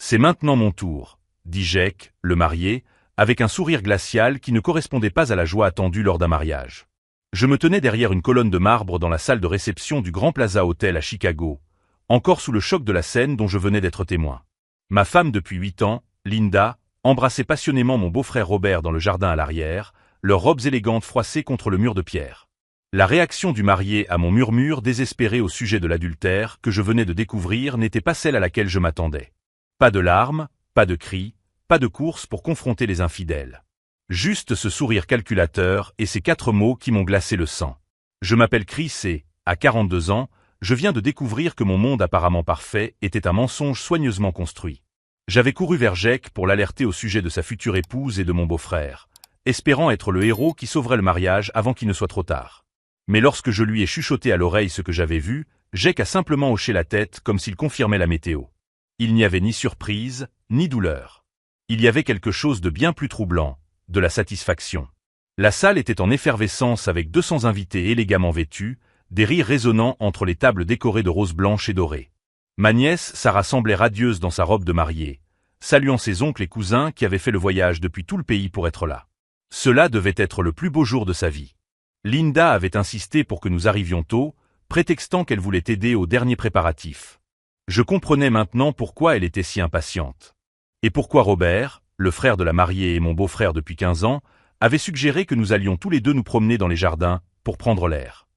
C'est maintenant mon tour, dit Jake, le marié, avec un sourire glacial qui ne correspondait pas à la joie attendue lors d'un mariage. Je me tenais derrière une colonne de marbre dans la salle de réception du Grand Plaza Hotel à Chicago, encore sous le choc de la scène dont je venais d'être témoin. Ma femme depuis 8 ans, Linda, embrassait passionnément mon beau-frère Robert dans le jardin à l'arrière, leurs robes élégantes froissées contre le mur de pierre. La réaction du marié à mon murmure désespéré au sujet de l'adultère que je venais de découvrir n'était pas celle à laquelle je m'attendais. Pas de larmes, pas de cris, pas de course pour confronter les infidèles. Juste ce sourire calculateur et ces 4 mots qui m'ont glacé le sang. Je m'appelle Chris et, à 42 ans, je viens de découvrir que mon monde apparemment parfait était un mensonge soigneusement construit. J'avais couru vers Jake pour l'alerter au sujet de sa future épouse et de mon beau-frère, espérant être le héros qui sauverait le mariage avant qu'il ne soit trop tard. Mais lorsque je lui ai chuchoté à l'oreille ce que j'avais vu, Jake a simplement hoché la tête comme s'il confirmait la météo. Il n'y avait ni surprise, ni douleur. Il y avait quelque chose de bien plus troublant, de la satisfaction. La salle était en effervescence avec 200 invités élégamment vêtus, des rires résonnant entre les tables décorées de roses blanches et dorées. Ma nièce Sarah semblait radieuse dans sa robe de mariée, saluant ses oncles et cousins qui avaient fait le voyage depuis tout le pays pour être là. Cela devait être le plus beau jour de sa vie. Linda avait insisté pour que nous arrivions tôt, prétextant qu'elle voulait aider aux derniers préparatifs. Je comprenais maintenant pourquoi elle était si impatiente. Et pourquoi Robert, le frère de la mariée et mon beau-frère depuis 15 ans, avait suggéré que nous allions tous les deux nous promener dans les jardins, pour prendre l'air.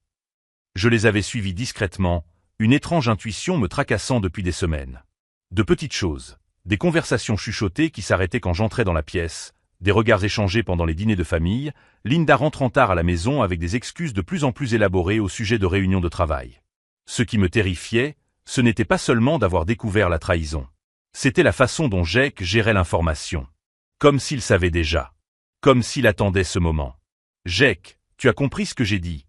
Je les avais suivis discrètement, une étrange intuition me tracassant depuis des semaines. De petites choses, des conversations chuchotées qui s'arrêtaient quand j'entrais dans la pièce, des regards échangés pendant les dîners de famille, Linda rentrant tard à la maison avec des excuses de plus en plus élaborées au sujet de réunions de travail. Ce qui me terrifiait, ce n'était pas seulement d'avoir découvert la trahison. C'était la façon dont Jake gérait l'information. Comme s'il savait déjà. Comme s'il attendait ce moment. « Jake, tu as compris ce que j'ai dit ?»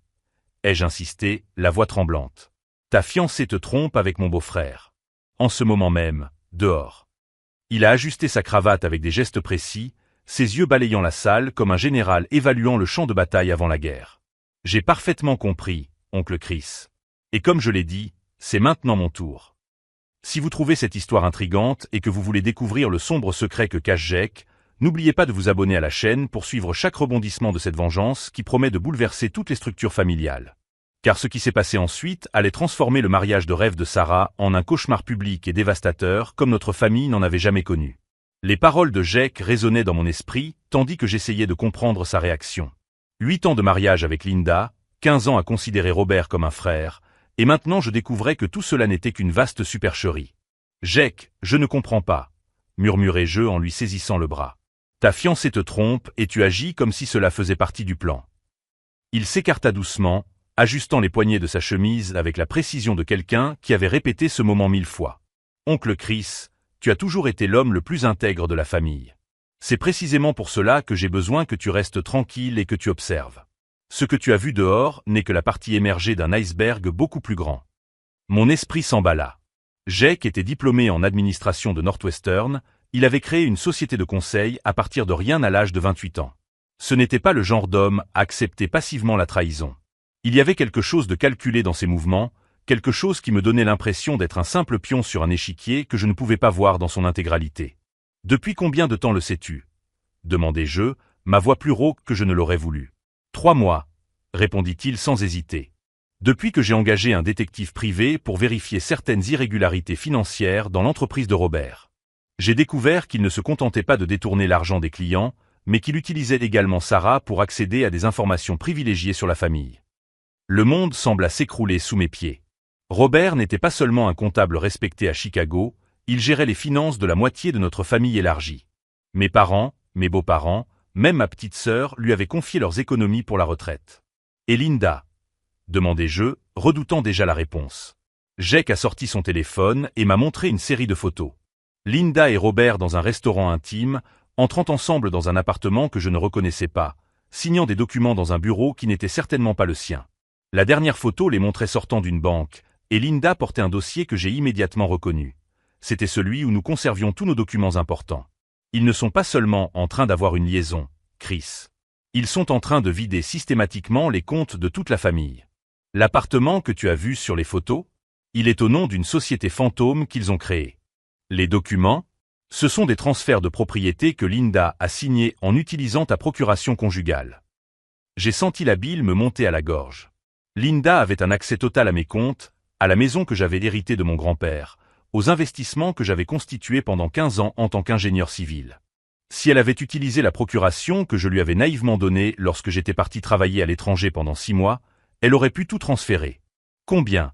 ai-je insisté, la voix tremblante. « Ta fiancée te trompe avec mon beau-frère. » En ce moment même, dehors. Il a ajusté sa cravate avec des gestes précis, ses yeux balayant la salle comme un général évaluant le champ de bataille avant la guerre. « J'ai parfaitement compris, oncle Chris. Et comme je l'ai dit, c'est maintenant mon tour. Si vous trouvez cette histoire intrigante et que vous voulez découvrir le sombre secret que cache Jake, n'oubliez pas de vous abonner à la chaîne pour suivre chaque rebondissement de cette vengeance qui promet de bouleverser toutes les structures familiales. Car ce qui s'est passé ensuite allait transformer le mariage de rêve de Sarah en un cauchemar public et dévastateur comme notre famille n'en avait jamais connu. Les paroles de Jake résonnaient dans mon esprit tandis que j'essayais de comprendre sa réaction. 8 ans de mariage avec Linda, 15 ans à considérer Robert comme un frère, et maintenant je découvrais que tout cela n'était qu'une vaste supercherie. « Jake, je ne comprends pas, » murmurai-je en lui saisissant le bras. « Ta fiancée te trompe et tu agis comme si cela faisait partie du plan. » Il s'écarta doucement, ajustant les poignets de sa chemise avec la précision de quelqu'un qui avait répété ce moment 1000 fois. « Oncle Chris, tu as toujours été l'homme le plus intègre de la famille. C'est précisément pour cela que j'ai besoin que tu restes tranquille et que tu observes. Ce que tu as vu dehors n'est que la partie émergée d'un iceberg beaucoup plus grand. » Mon esprit s'emballa. Jake était diplômé en administration de Northwestern, il avait créé une société de conseil à partir de rien à l'âge de 28 ans. Ce n'était pas le genre d'homme à accepter passivement la trahison. Il y avait quelque chose de calculé dans ses mouvements, quelque chose qui me donnait l'impression d'être un simple pion sur un échiquier que je ne pouvais pas voir dans son intégralité. « Depuis combien de temps le sais-tu » demandai-je, ma voix plus rauque que je ne l'aurais voulu. « 3 mois, répondit-il sans hésiter. Depuis que j'ai engagé un détective privé pour vérifier certaines irrégularités financières dans l'entreprise de Robert. J'ai découvert qu'il ne se contentait pas de détourner l'argent des clients, mais qu'il utilisait également Sarah pour accéder à des informations privilégiées sur la famille. Le monde sembla s'écrouler sous mes pieds. Robert n'était pas seulement un comptable respecté à Chicago, il gérait les finances de la moitié de notre famille élargie. Mes parents, mes beaux-parents, même ma petite sœur lui avaient confié leurs économies pour la retraite. « Et Linda ?» demandai-je, redoutant déjà la réponse. Jake a sorti son téléphone et m'a montré une série de photos. Linda et Robert dans un restaurant intime, entrant ensemble dans un appartement que je ne reconnaissais pas, signant des documents dans un bureau qui n'était certainement pas le sien. La dernière photo les montrait sortant d'une banque, et Linda portait un dossier que j'ai immédiatement reconnu. C'était celui où nous conservions tous nos documents importants. Ils ne sont pas seulement en train d'avoir une liaison, Chris. Ils sont en train de vider systématiquement les comptes de toute la famille. L'appartement que tu as vu sur les photos, il est au nom d'une société fantôme qu'ils ont créée. Les documents, Ce sont des transferts de propriété que Linda a signés en utilisant ta procuration conjugale. J'ai senti la bile me monter à la gorge. Linda avait un accès total à mes comptes, à la maison que j'avais héritée de mon grand-père, aux investissements que j'avais constitués pendant 15 ans en tant qu'ingénieur civil. Si elle avait utilisé la procuration que je lui avais naïvement donnée lorsque j'étais parti travailler à l'étranger pendant 6 mois, elle aurait pu tout transférer. Combien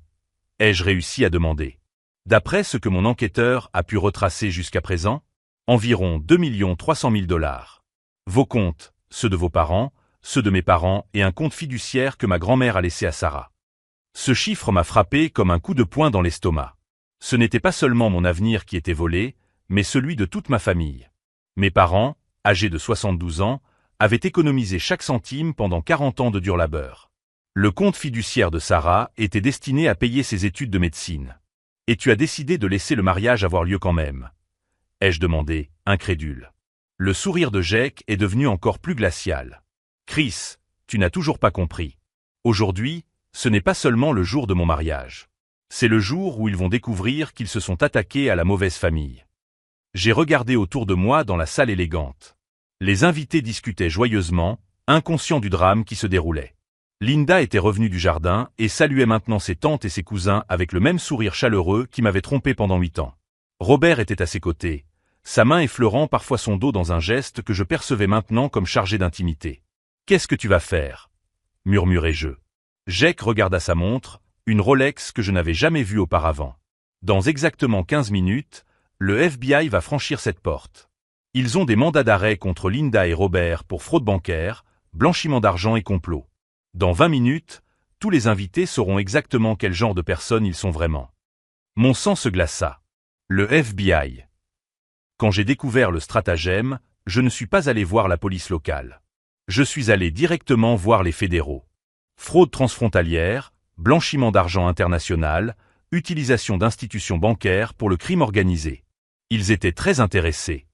ai-je réussi à demander? D'après ce que mon enquêteur a pu retracer jusqu'à présent, environ 2 300 000 $. Vos comptes, ceux de vos parents, ceux de mes parents et un compte fiduciaire que ma grand-mère a laissé à Sarah. Ce chiffre m'a frappé comme un coup de poing dans l'estomac. Ce n'était pas seulement mon avenir qui était volé, mais celui de toute ma famille. Mes parents, âgés de 72 ans, avaient économisé chaque centime pendant 40 ans de dur labeur. Le compte fiduciaire de Sarah était destiné à payer ses études de médecine. Et tu as décidé de laisser le mariage avoir lieu quand même. Ai-je demandé, incrédule. Le sourire de Jake est devenu encore plus glacial. Chris, tu n'as toujours pas compris. Aujourd'hui, ce n'est pas seulement le jour de mon mariage. C'est le jour où ils vont découvrir qu'ils se sont attaqués à la mauvaise famille. J'ai regardé autour de moi dans la salle élégante. Les invités discutaient joyeusement, inconscients du drame qui se déroulait. Linda était revenue du jardin et saluait maintenant ses tantes et ses cousins avec le même sourire chaleureux qui m'avait trompé pendant 8 ans. Robert était à ses côtés, sa main effleurant parfois son dos dans un geste que je percevais maintenant comme chargé d'intimité. « Qu'est-ce que tu vas faire » murmurai-je. Jake regarda sa montre, une Rolex que je n'avais jamais vue auparavant. Dans exactement 15 minutes, le FBI va franchir cette porte. Ils ont des mandats d'arrêt contre Linda et Robert pour fraude bancaire, blanchiment d'argent et complot. Dans 20 minutes, tous les invités sauront exactement quel genre de personnes ils sont vraiment. Mon sang se glaça. Le FBI. Quand j'ai découvert le stratagème, je ne suis pas allé voir la police locale. Je suis allé directement voir les fédéraux. Fraude transfrontalière, blanchiment d'argent international, utilisation d'institutions bancaires pour le crime organisé. Ils étaient très intéressés.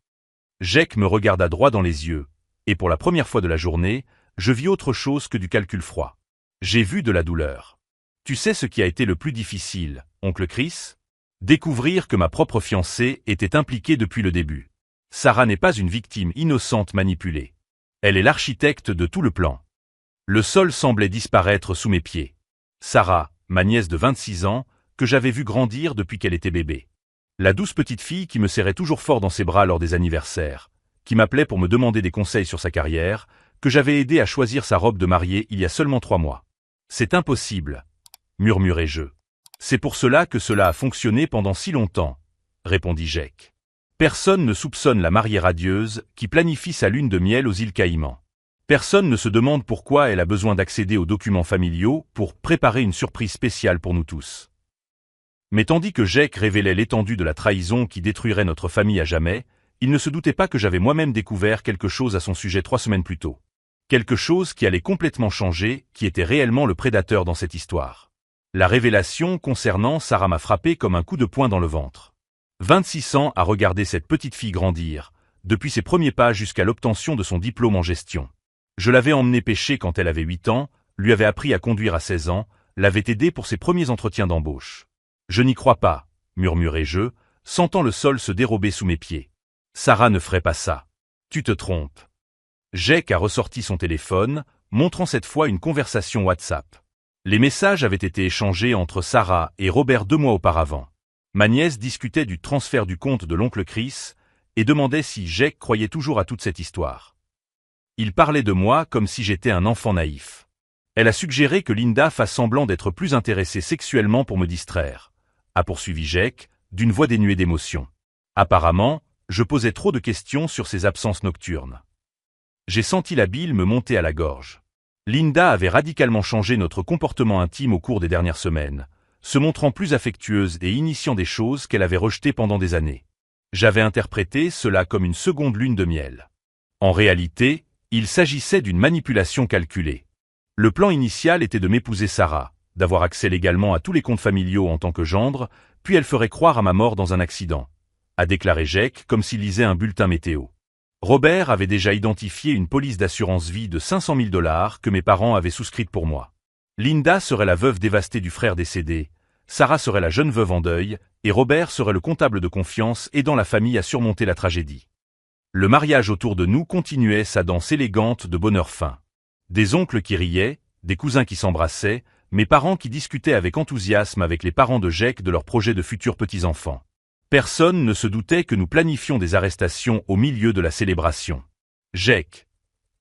Jake me regarda droit dans les yeux, et pour la première fois de la journée, je vis autre chose que du calcul froid. J'ai vu de la douleur. Tu sais ce qui a été le plus difficile, oncle Chris? Découvrir que ma propre fiancée était impliquée depuis le début. Sarah n'est pas une victime innocente manipulée. Elle est l'architecte de tout le plan. Le sol semblait disparaître sous mes pieds. Sarah, ma nièce de 26 ans, que j'avais vue grandir depuis qu'elle était bébé. La douce petite fille qui me serrait toujours fort dans ses bras lors des anniversaires, qui m'appelait pour me demander des conseils sur sa carrière, que j'avais aidé à choisir sa robe de mariée il y a seulement 3 mois. C'est impossible, murmurai-je. C'est pour cela que cela a fonctionné pendant si longtemps, répondit Jake. Personne ne soupçonne la mariée radieuse qui planifie sa lune de miel aux îles Caïmans. Personne ne se demande pourquoi elle a besoin d'accéder aux documents familiaux pour préparer une surprise spéciale pour nous tous. Mais tandis que Jake révélait l'étendue de la trahison qui détruirait notre famille à jamais, il ne se doutait pas que j'avais moi-même découvert quelque chose à son sujet 3 semaines plus tôt. Quelque chose qui allait complètement changer, qui était réellement le prédateur dans cette histoire. La révélation concernant Sarah m'a frappé comme un coup de poing dans le ventre. 26 ans à regarder cette petite fille grandir, depuis ses premiers pas jusqu'à l'obtention de son diplôme en gestion. Je l'avais emmenée pêcher quand elle avait 8 ans, lui avais appris à conduire à 16 ans, l'avais aidée pour ses premiers entretiens d'embauche. Je n'y crois pas, murmurai-je, sentant le sol se dérober sous mes pieds. Sarah ne ferait pas ça. Tu te trompes. Jake a ressorti son téléphone, montrant cette fois une conversation WhatsApp. Les messages avaient été échangés entre Sarah et Robert 2 mois auparavant. Ma nièce discutait du transfert du compte de l'oncle Chris et demandait si Jake croyait toujours à toute cette histoire. Il parlait de moi comme si j'étais un enfant naïf. Elle a suggéré que Linda fasse semblant d'être plus intéressée sexuellement pour me distraire, a poursuivi Jake, d'une voix dénuée d'émotion. Apparemment, je posais trop de questions sur ses absences nocturnes. J'ai senti la bile me monter à la gorge. Linda avait radicalement changé notre comportement intime au cours des dernières semaines, se montrant plus affectueuse et initiant des choses qu'elle avait rejetées pendant des années. J'avais interprété cela comme une seconde lune de miel. En réalité, il s'agissait d'une manipulation calculée. Le plan initial était de m'épouser Sarah, d'avoir accès légalement à tous les comptes familiaux en tant que gendre, puis elle ferait croire à ma mort dans un accident, a déclaré Jake comme s'il lisait un bulletin météo. Robert avait déjà identifié une police d'assurance vie de 500 000 $ que mes parents avaient souscrite pour moi. Linda serait la veuve dévastée du frère décédé, Sarah serait la jeune veuve en deuil, et Robert serait le comptable de confiance aidant la famille à surmonter la tragédie. Le mariage autour de nous continuait sa danse élégante de bonheur fin. Des oncles qui riaient, des cousins qui s'embrassaient, mes parents qui discutaient avec enthousiasme avec les parents de Jake de leurs projets de futurs petits-enfants. Personne ne se doutait que nous planifions des arrestations au milieu de la célébration. « Jake »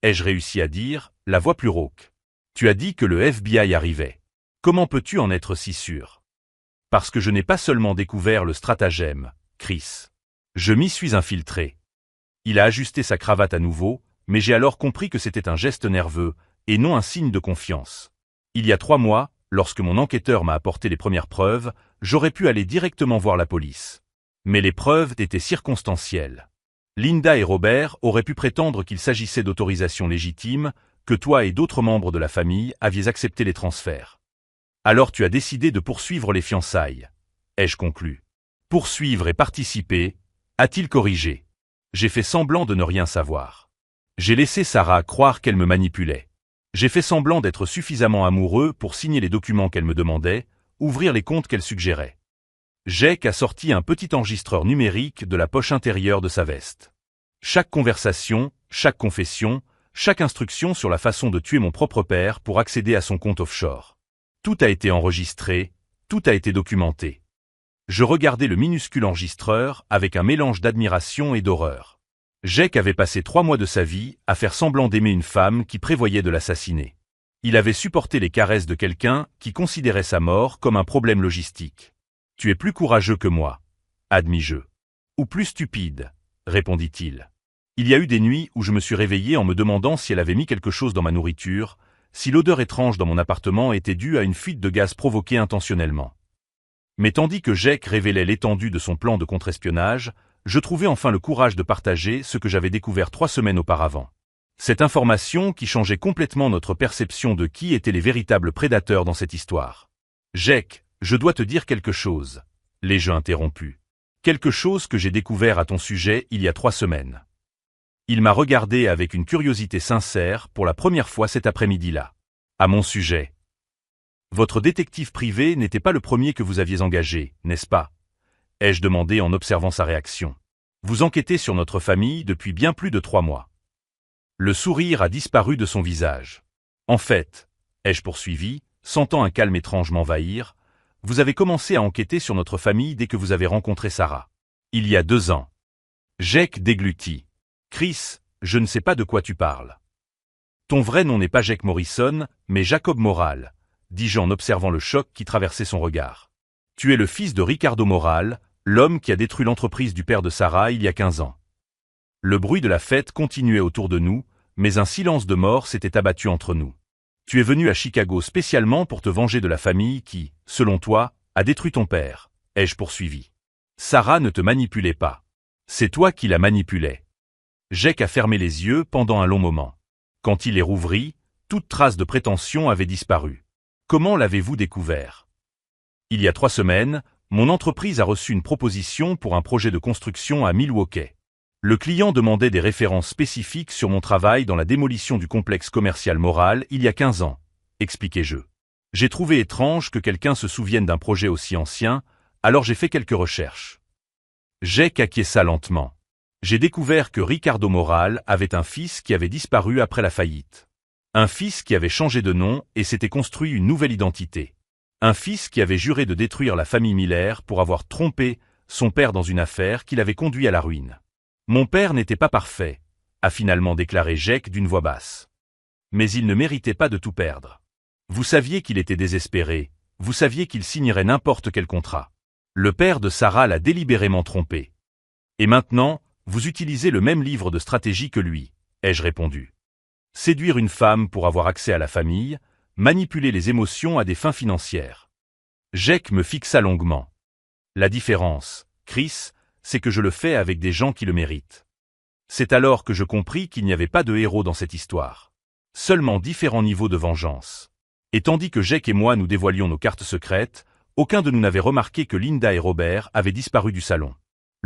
ai-je réussi à dire, la voix plus rauque. « Tu as dit que le FBI arrivait. Comment peux-tu en être si sûr ?» Parce que je n'ai pas seulement découvert le stratagème, Chris. Je m'y suis infiltré. Il a ajusté sa cravate à nouveau, mais j'ai alors compris que c'était un geste nerveux, et non un signe de confiance. Il y a 3 mois, lorsque mon enquêteur m'a apporté les premières preuves, j'aurais pu aller directement voir la police. Mais les preuves étaient circonstancielles. Linda et Robert auraient pu prétendre qu'il s'agissait d'autorisations légitimes, que toi et d'autres membres de la famille aviez accepté les transferts. Alors tu as décidé de poursuivre les fiançailles. Ai-je conclu. Poursuivre et participer, a-t-il corrigé. J'ai fait semblant de ne rien savoir. J'ai laissé Sarah croire qu'elle me manipulait. J'ai fait semblant d'être suffisamment amoureux pour signer les documents qu'elle me demandait, ouvrir les comptes qu'elle suggérait. Jake a sorti un petit enregistreur numérique de la poche intérieure de sa veste. Chaque conversation, chaque confession, chaque instruction sur la façon de tuer mon propre père pour accéder à son compte offshore. Tout a été enregistré, tout a été documenté. Je regardais le minuscule enregistreur avec un mélange d'admiration et d'horreur. Jake avait passé 3 mois de sa vie à faire semblant d'aimer une femme qui prévoyait de l'assassiner. Il avait supporté les caresses de quelqu'un qui considérait sa mort comme un problème logistique. « Tu es plus courageux que moi, admis-je. Ou plus stupide, répondit-il. Il y a eu des nuits où je me suis réveillé en me demandant si elle avait mis quelque chose dans ma nourriture, si l'odeur étrange dans mon appartement était due à une fuite de gaz provoquée intentionnellement. Mais tandis que Jake révélait l'étendue de son plan de contre-espionnage, je trouvais enfin le courage de partager ce que j'avais découvert 3 semaines auparavant. Cette information qui changeait complètement notre perception de qui étaient les véritables prédateurs dans cette histoire. « Jake, je dois te dire quelque chose. » l'ai-je interrompu. « Quelque chose que j'ai découvert à ton sujet il y a 3 semaines. » Il m'a regardé avec une curiosité sincère pour la première fois cet après-midi-là. « À mon sujet. » Votre détective privé n'était pas le premier que vous aviez engagé, n'est-ce pas ? Ai-je demandé en observant sa réaction. Vous enquêtez sur notre famille depuis bien plus de 3 mois. Le sourire a disparu de son visage. En fait, ai-je poursuivi, sentant un calme étrange m'envahir, vous avez commencé à enquêter sur notre famille dès que vous avez rencontré Sarah. Il y a 2 ans. Jake déglutit. Chris, je ne sais pas de quoi tu parles. Ton vrai nom n'est pas Jake Morrison, mais Jacob Moral, dis-je en observant le choc qui traversait son regard. Tu es le fils de Ricardo Moral, l'homme qui a détruit l'entreprise du père de Sarah il y a 15 ans. Le bruit de la fête continuait autour de nous, mais un silence de mort s'était abattu entre nous. Tu es venu à Chicago spécialement pour te venger de la famille qui, selon toi, a détruit ton père, ai-je poursuivi. Sarah ne te manipulait pas. C'est toi qui la manipulais. Jake a fermé les yeux pendant un long moment. Quand il les rouvrit, toute trace de prétention avait disparu. Comment l'avez-vous découvert? Il y a 3 semaines, mon entreprise a reçu une proposition pour un projet de construction à Milwaukee. Le client demandait des références spécifiques sur mon travail dans la démolition du complexe commercial Moral il y a 15 ans, expliquai-je. J'ai trouvé étrange que quelqu'un se souvienne d'un projet aussi ancien, alors j'ai fait quelques recherches. Jake acquiesça lentement. J'ai découvert que Ricardo Moral avait un fils qui avait disparu après la faillite. Un fils qui avait changé de nom et s'était construit une nouvelle identité. Un fils qui avait juré de détruire la famille Miller pour avoir trompé son père dans une affaire qui l'avait conduit à la ruine. Mon père n'était pas parfait, a finalement déclaré Jake d'une voix basse. Mais il ne méritait pas de tout perdre. Vous saviez qu'il était désespéré, vous saviez qu'il signerait n'importe quel contrat. Le père de Sarah l'a délibérément trompé. Et maintenant, vous utilisez le même livre de stratégie que lui, ai-je répondu. Séduire une femme pour avoir accès à la famille, manipuler les émotions à des fins financières. Jake me fixa longuement. La différence, Chris, c'est que je le fais avec des gens qui le méritent. C'est alors que je compris qu'il n'y avait pas de héros dans cette histoire. Seulement différents niveaux de vengeance. Et tandis que Jake et moi nous dévoilions nos cartes secrètes, aucun de nous n'avait remarqué que Linda et Robert avaient disparu du salon.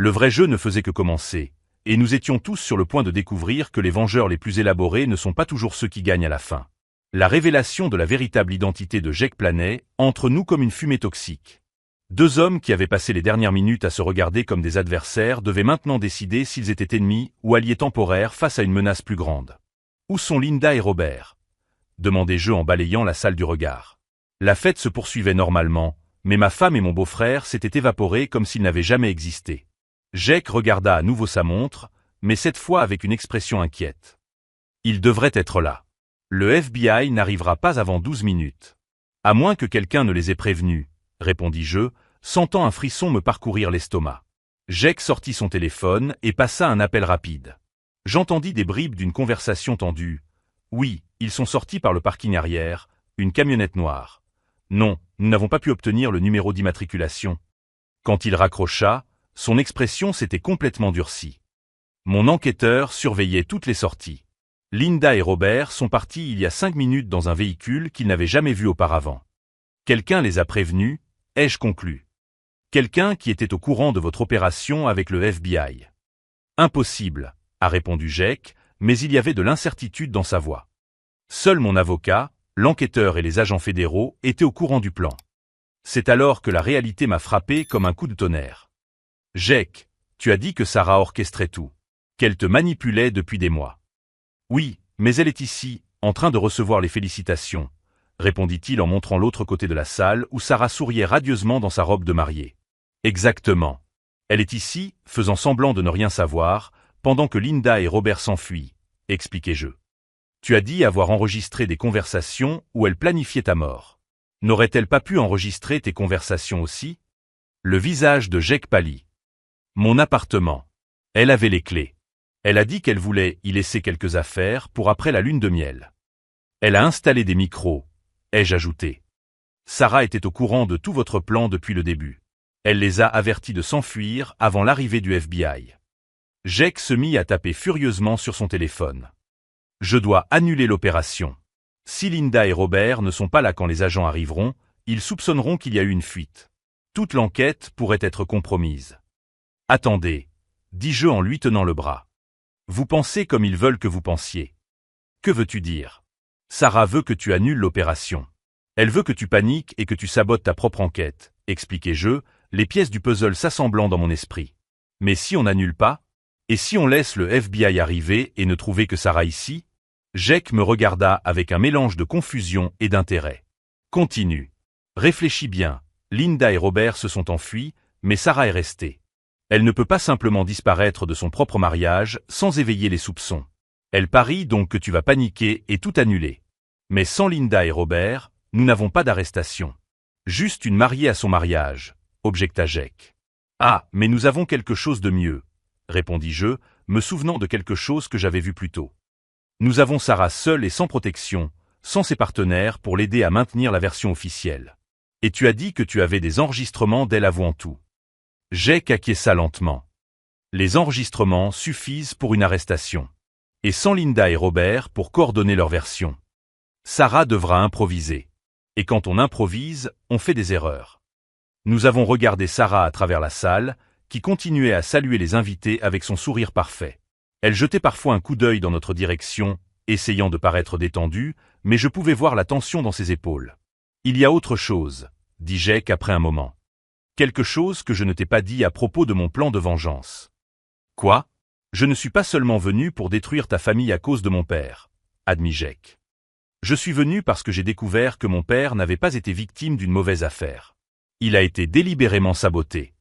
Le vrai jeu ne faisait que commencer, et nous étions tous sur le point de découvrir que les vengeurs les plus élaborés ne sont pas toujours ceux qui gagnent à la fin. La révélation de la véritable identité de Jake planait entre nous comme une fumée toxique. Deux hommes qui avaient passé les dernières minutes à se regarder comme des adversaires devaient maintenant décider s'ils étaient ennemis ou alliés temporaires face à une menace plus grande. « Où sont Linda et Robert ?» demandai-je en balayant la salle du regard. La fête se poursuivait normalement, mais ma femme et mon beau-frère s'étaient évaporés comme s'ils n'avaient jamais existé. Jake regarda à nouveau sa montre, mais cette fois avec une expression inquiète. Il devrait être là. Le FBI n'arrivera pas avant 12 minutes. À moins que quelqu'un ne les ait prévenus, répondis-je, sentant un frisson me parcourir l'estomac. Jake sortit son téléphone et passa un appel rapide. J'entendis des bribes d'une conversation tendue. Oui, ils sont sortis par le parking arrière, une camionnette noire. Non, nous n'avons pas pu obtenir le numéro d'immatriculation. Quand il raccrocha, son expression s'était complètement durcie. Mon enquêteur surveillait toutes les sorties. Linda et Robert sont partis il y a 5 minutes dans un véhicule qu'ils n'avaient jamais vu auparavant. Quelqu'un les a prévenus, ai-je conclu. Quelqu'un qui était au courant de votre opération avec le FBI. Impossible, a répondu Jake, mais il y avait de l'incertitude dans sa voix. Seul mon avocat, l'enquêteur et les agents fédéraux étaient au courant du plan. C'est alors que la réalité m'a frappé comme un coup de tonnerre. Jake, tu as dit que Sarah orchestrait tout, qu'elle te manipulait depuis des mois. Oui, mais elle est ici, en train de recevoir les félicitations, répondit-il en montrant l'autre côté de la salle où Sarah souriait radieusement dans sa robe de mariée. Exactement. Elle est ici, faisant semblant de ne rien savoir, pendant que Linda et Robert s'enfuient, expliquai-je. Tu as dit avoir enregistré des conversations où elle planifiait ta mort. N'aurait-elle pas pu enregistrer tes conversations aussi? Le visage de Jake pâlit. Mon appartement. Elle avait les clés. Elle a dit qu'elle voulait y laisser quelques affaires pour après la lune de miel. Elle a installé des micros, ai-je ajouté. Sarah était au courant de tout votre plan depuis le début. Elle les a avertis de s'enfuir avant l'arrivée du FBI. Jake se mit à taper furieusement sur son téléphone. Je dois annuler l'opération. Si Linda et Robert ne sont pas là quand les agents arriveront, ils soupçonneront qu'il y a eu une fuite. Toute l'enquête pourrait être compromise. Attendez, dis-je en lui tenant le bras. Vous pensez comme ils veulent que vous pensiez. Que veux-tu dire? Sarah veut que tu annules l'opération. Elle veut que tu paniques et que tu sabotes ta propre enquête, expliquai-je, les pièces du puzzle s'assemblant dans mon esprit. Mais si on n'annule pas? Et si on laisse le FBI arriver et ne trouver que Sarah ici? Jake me regarda avec un mélange de confusion et d'intérêt. Continue. Réfléchis bien. Linda et Robert se sont enfuis, mais Sarah est restée. Elle ne peut pas simplement disparaître de son propre mariage sans éveiller les soupçons. Elle parie donc que tu vas paniquer et tout annuler. Mais sans Linda et Robert, nous n'avons pas d'arrestation. Juste une mariée à son mariage, objecta Jake. Ah, mais nous avons quelque chose de mieux, répondis-je, me souvenant de quelque chose que j'avais vu plus tôt. Nous avons Sarah seule et sans protection, sans ses partenaires pour l'aider à maintenir la version officielle. Et tu as dit que tu avais des enregistrements d'elle avouant tout. Jake acquiesça lentement. Les enregistrements suffisent pour une arrestation. Et sans Linda et Robert pour coordonner leur version. Sarah devra improviser. Et quand on improvise, on fait des erreurs. Nous avons regardé Sarah à travers la salle, qui continuait à saluer les invités avec son sourire parfait. Elle jetait parfois un coup d'œil dans notre direction, essayant de paraître détendue, mais je pouvais voir la tension dans ses épaules. Il y a autre chose, dit Jake après un moment. Quelque chose que je ne t'ai pas dit à propos de mon plan de vengeance. Quoi? Je ne suis pas seulement venu pour détruire ta famille à cause de mon père, admit Jake. Je suis venu parce que j'ai découvert que mon père n'avait pas été victime d'une mauvaise affaire. Il a été délibérément saboté.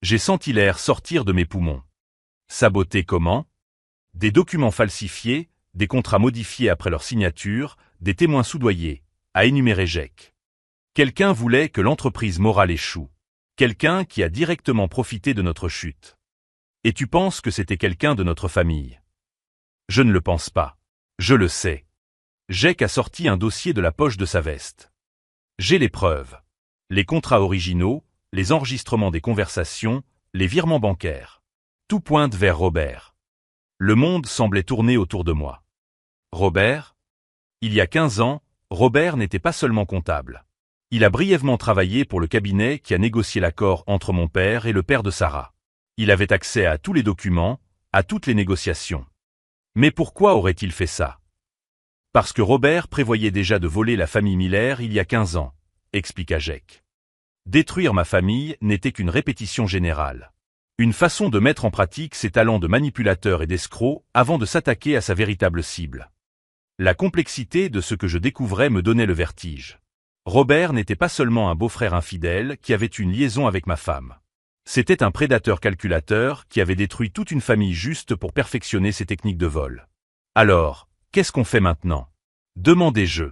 J'ai senti l'air sortir de mes poumons. Saboté comment? Des documents falsifiés, des contrats modifiés après leur signature, des témoins soudoyés, a énuméré Jake. Quelqu'un voulait que l'entreprise morale échoue. Quelqu'un qui a directement profité de notre chute. Et tu penses que c'était quelqu'un de notre famille? Je ne le pense pas. Je le sais. Jake a sorti un dossier de la poche de sa veste. J'ai les preuves. Les contrats originaux, les enregistrements des conversations, les virements bancaires. Tout pointe vers Robert. Le monde semblait tourner autour de moi. Robert? Il y a 15 ans, Robert n'était pas seulement comptable. Il a brièvement travaillé pour le cabinet qui a négocié l'accord entre mon père et le père de Sarah. Il avait accès à tous les documents, à toutes les négociations. Mais pourquoi aurait-il fait ça? Parce que Robert prévoyait déjà de voler la famille Miller il y a 15 ans, expliqua Jake. Détruire ma famille n'était qu'une répétition générale. Une façon de mettre en pratique ses talents de manipulateur et d'escroc avant de s'attaquer à sa véritable cible. La complexité de ce que je découvrais me donnait le vertige. Robert n'était pas seulement un beau-frère infidèle qui avait une liaison avec ma femme. C'était un prédateur calculateur qui avait détruit toute une famille juste pour perfectionner ses techniques de vol. Alors, qu'est-ce qu'on fait maintenant? Demandai-je.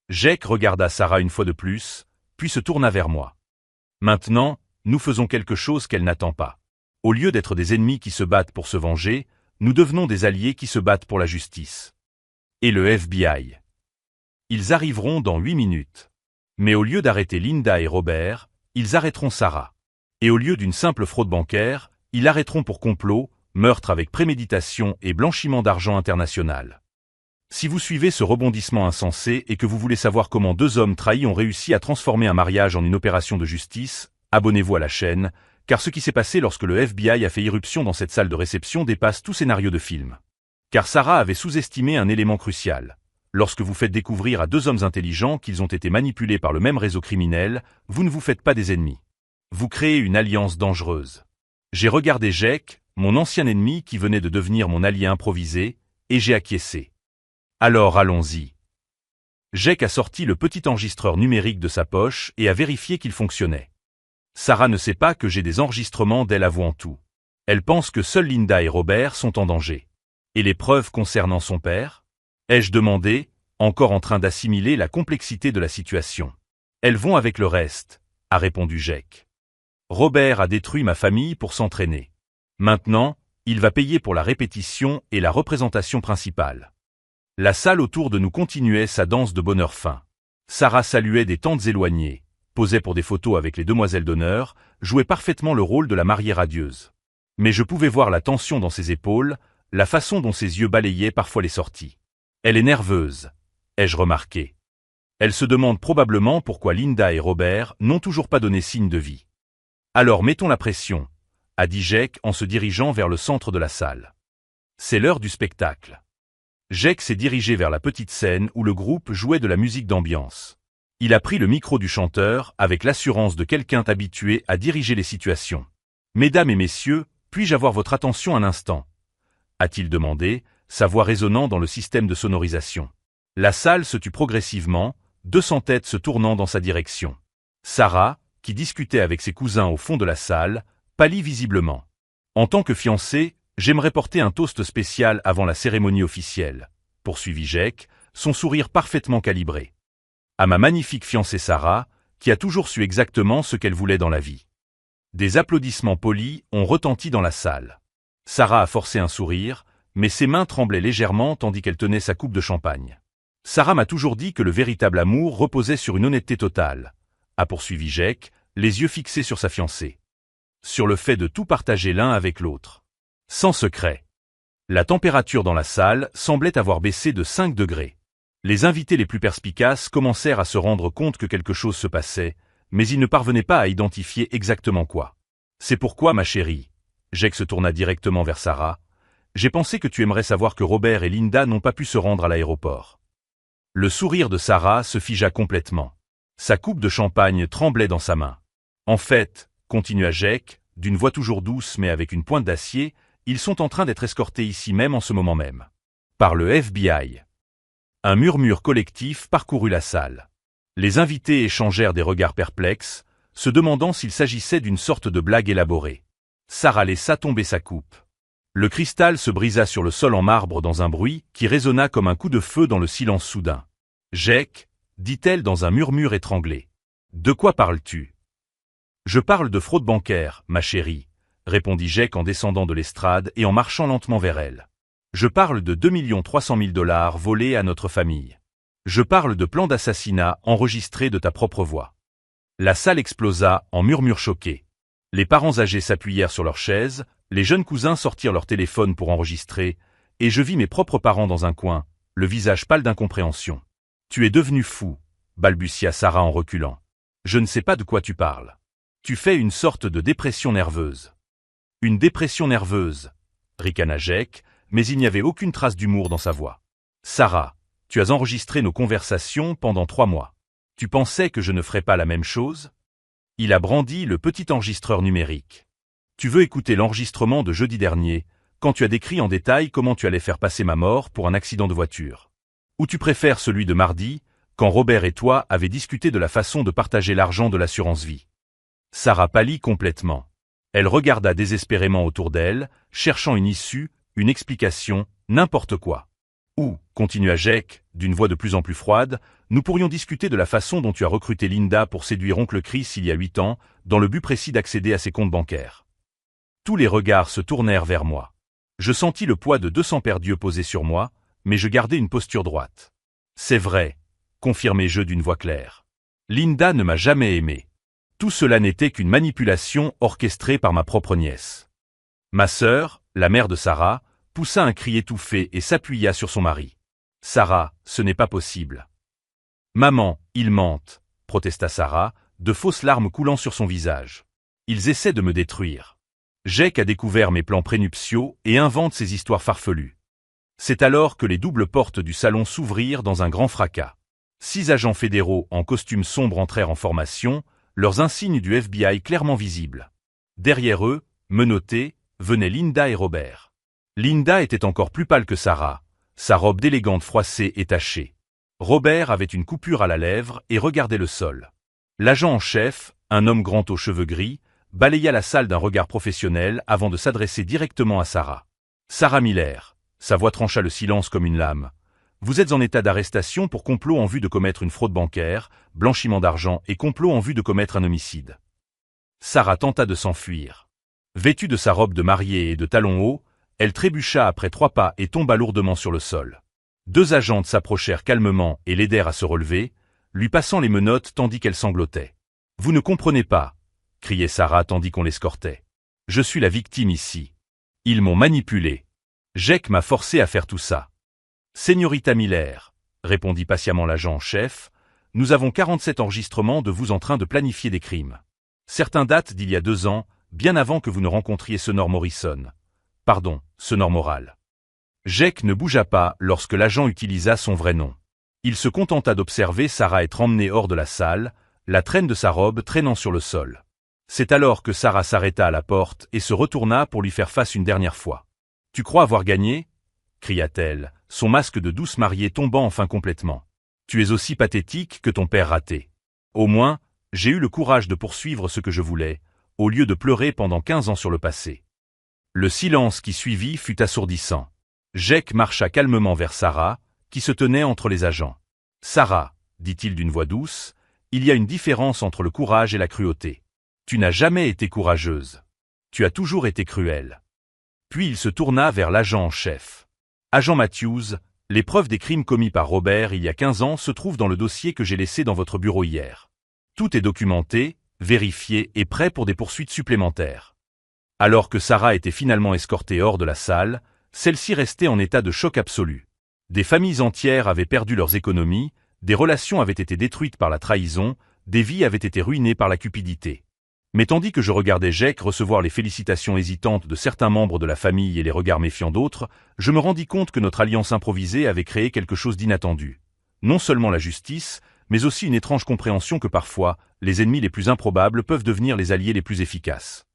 Jake regarda Sarah une fois de plus, puis se tourna vers moi. Maintenant, nous faisons quelque chose qu'elle n'attend pas. Au lieu d'être des ennemis qui se battent pour se venger, nous devenons des alliés qui se battent pour la justice. Et le FBI. Ils arriveront dans 8 minutes. Mais au lieu d'arrêter Linda et Robert, ils arrêteront Sarah. Et au lieu d'une simple fraude bancaire, ils l'arrêteront pour complot, meurtre avec préméditation et blanchiment d'argent international. Si vous suivez ce rebondissement insensé et que vous voulez savoir comment 2 hommes trahis ont réussi à transformer un mariage en une opération de justice, abonnez-vous à la chaîne, car ce qui s'est passé lorsque le FBI a fait irruption dans cette salle de réception dépasse tout scénario de film. Car Sarah avait sous-estimé un élément crucial. Lorsque vous faites découvrir à 2 hommes intelligents qu'ils ont été manipulés par le même réseau criminel, vous ne vous faites pas des ennemis. Vous créez une alliance dangereuse. J'ai regardé Jake, mon ancien ennemi qui venait de devenir mon allié improvisé, et j'ai acquiescé. Alors allons-y. Jake a sorti le petit enregistreur numérique de sa poche et a vérifié qu'il fonctionnait. Sarah ne sait pas que j'ai des enregistrements d'elle avouant tout. Elle pense que seuls Linda et Robert sont en danger. Et les preuves concernant son père? Ai-je demandé, encore en train d'assimiler la complexité de la situation. Elles vont avec le reste, a répondu Jake. Robert a détruit ma famille pour s'entraîner. Maintenant, il va payer pour la répétition et la représentation principale. La salle autour de nous continuait sa danse de bonheur fin. Sarah saluait des tantes éloignées, posait pour des photos avec les demoiselles d'honneur, jouait parfaitement le rôle de la mariée radieuse. Mais je pouvais voir la tension dans ses épaules, la façon dont ses yeux balayaient parfois les sorties. Elle est nerveuse, ai-je remarqué. Elle se demande probablement pourquoi Linda et Robert n'ont toujours pas donné signe de vie. Alors mettons la pression, a dit Jake en se dirigeant vers le centre de la salle. C'est l'heure du spectacle. Jake s'est dirigé vers la petite scène où le groupe jouait de la musique d'ambiance. Il a pris le micro du chanteur avec l'assurance de quelqu'un habitué à diriger les situations. « Mesdames et messieurs, puis-je avoir votre attention un instant ?» a-t-il demandé, sa voix résonnant dans le système de sonorisation. La salle se tut progressivement, 200 têtes se tournant dans sa direction. Sarah, qui discutait avec ses cousins au fond de la salle, pâlit visiblement. « En tant que fiancée, j'aimerais porter un toast spécial avant la cérémonie officielle, » poursuivit Jake, son sourire parfaitement calibré. « À ma magnifique fiancée Sarah, qui a toujours su exactement ce qu'elle voulait dans la vie. » Des applaudissements polis ont retenti dans la salle. Sarah a forcé un sourire, mais ses mains tremblaient légèrement tandis qu'elle tenait sa coupe de champagne. « Sarah m'a toujours dit que le véritable amour reposait sur une honnêteté totale, » a poursuivi Jake, les yeux fixés sur sa fiancée. Sur le fait de tout partager l'un avec l'autre. Sans secret. La température dans la salle semblait avoir baissé de 5 degrés. Les invités les plus perspicaces commencèrent à se rendre compte que quelque chose se passait, mais ils ne parvenaient pas à identifier exactement quoi. « C'est pourquoi, ma chérie, » Jake se tourna directement vers Sarah, « j'ai pensé que tu aimerais savoir que Robert et Linda n'ont pas pu se rendre à l'aéroport. » Le sourire de Sarah se figea complètement. Sa coupe de champagne tremblait dans sa main. « En fait, » continua Jake, d'une voix toujours douce mais avec une pointe d'acier, « ils sont en train d'être escortés ici même en ce moment même. Par le FBI. » Un murmure collectif parcourut la salle. Les invités échangèrent des regards perplexes, se demandant s'il s'agissait d'une sorte de blague élaborée. Sarah laissa tomber sa coupe. Le cristal se brisa sur le sol en marbre dans un bruit qui résonna comme un coup de feu dans le silence soudain. « Jake, » dit-elle dans un murmure étranglé. « De quoi parles-tu »« Je parle de fraude bancaire, ma chérie, » répondit Jake en descendant de l'estrade et en marchant lentement vers elle. « Je parle de 2 300 000 $ volés à notre famille. Je parle de plans d'assassinat enregistrés de ta propre voix. » La salle explosa en murmures choqués. Les parents âgés s'appuyèrent sur leurs chaises, les jeunes cousins sortirent leur téléphone pour enregistrer, et je vis mes propres parents dans un coin, le visage pâle d'incompréhension. « Tu es devenu fou, » balbutia Sarah en reculant. « Je ne sais pas de quoi tu parles. Tu fais une sorte de dépression nerveuse. » « Une dépression nerveuse, » ricana Jake, mais il n'y avait aucune trace d'humour dans sa voix. « Sarah, tu as enregistré nos conversations pendant 3 mois. Tu pensais que je ne ferais pas la même chose ? Il a brandi le petit enregistreur numérique. Tu veux écouter l'enregistrement de jeudi dernier, quand tu as décrit en détail comment tu allais faire passer ma mort pour un accident de voiture. Ou tu préfères celui de mardi, quand Robert et toi avez discuté de la façon de partager l'argent de l'assurance vie. Sarah pâlit complètement. Elle regarda désespérément autour d'elle, cherchant une issue, une explication, n'importe quoi. Ou, continua Jake, d'une voix de plus en plus froide, nous pourrions discuter de la façon dont tu as recruté Linda pour séduire oncle Chris il y a 8 ans, dans le but précis d'accéder à ses comptes bancaires. Tous les regards se tournèrent vers moi. Je sentis le poids de 200 paires d'yeux posés sur moi, mais je gardais une posture droite. C'est vrai, confirmai-je d'une voix claire. Linda ne m'a jamais aimé. Tout cela n'était qu'une manipulation orchestrée par ma propre nièce. Ma sœur, la mère de Sarah, poussa un cri étouffé et s'appuya sur son mari. « Sarah, ce n'est pas possible. »« Maman, ils mentent, » protesta Sarah, de fausses larmes coulant sur son visage. « Ils essaient de me détruire. » Jake a découvert mes plans prénuptiaux et invente ces histoires farfelues. C'est alors que les doubles portes du salon s'ouvrirent dans un grand fracas. 6 agents fédéraux en costume sombre entrèrent en formation, leurs insignes du FBI clairement visibles. Derrière eux, menottés, venaient Linda et Robert. Linda était encore plus pâle que Sarah, sa robe d'élégante froissée et tachée. Robert avait une coupure à la lèvre et regardait le sol. L'agent en chef, un homme grand aux cheveux gris, balaya la salle d'un regard professionnel avant de s'adresser directement à Sarah. « Sarah Miller », sa voix trancha le silence comme une lame. « Vous êtes en état d'arrestation pour complot en vue de commettre une fraude bancaire, blanchiment d'argent et complot en vue de commettre un homicide. » Sarah tenta de s'enfuir. Vêtue de sa robe de mariée et de talons hauts, elle trébucha après 3 pas et tomba lourdement sur le sol. 2 agentes s'approchèrent calmement et l'aidèrent à se relever, lui passant les menottes tandis qu'elle sanglotait. « Vous ne comprenez pas », criait Sarah tandis qu'on l'escortait. « Je suis la victime ici. Ils m'ont manipulée. Jake m'a forcé à faire tout ça. »« Señorita Miller, » répondit patiemment l'agent en chef, « nous avons 47 enregistrements de vous en train de planifier des crimes. Certains datent d'il y a 2 ans, bien avant que vous ne rencontriez Sonor Morrison. Pardon, Sonor Moral. » Jake ne bougea pas lorsque l'agent utilisa son vrai nom. Il se contenta d'observer Sarah être emmenée hors de la salle, la traîne de sa robe traînant sur le sol. C'est alors que Sarah s'arrêta à la porte et se retourna pour lui faire face une dernière fois. « Tu crois avoir gagné ?» cria-t-elle, son masque de douce mariée tombant enfin complètement. « Tu es aussi pathétique que ton père raté. Au moins, j'ai eu le courage de poursuivre ce que je voulais, au lieu de pleurer pendant 15 ans sur le passé. » Le silence qui suivit fut assourdissant. Jake marcha calmement vers Sarah, qui se tenait entre les agents. « Sarah, » dit-il d'une voix douce, « il y a une différence entre le courage et la cruauté. Tu n'as jamais été courageuse. Tu as toujours été cruelle. » Puis il se tourna vers l'agent en chef. « Agent Matthews, les preuves des crimes commis par Robert il y a 15 ans se trouvent dans le dossier que j'ai laissé dans votre bureau hier. Tout est documenté, vérifié et prêt pour des poursuites supplémentaires. » Alors que Sarah était finalement escortée hors de la salle, celle-ci restait en état de choc absolu. Des familles entières avaient perdu leurs économies, des relations avaient été détruites par la trahison, des vies avaient été ruinées par la cupidité. Mais tandis que je regardais Jake recevoir les félicitations hésitantes de certains membres de la famille et les regards méfiants d'autres, je me rendis compte que notre alliance improvisée avait créé quelque chose d'inattendu. Non seulement la justice, mais aussi une étrange compréhension que parfois, les ennemis les plus improbables peuvent devenir les alliés les plus efficaces.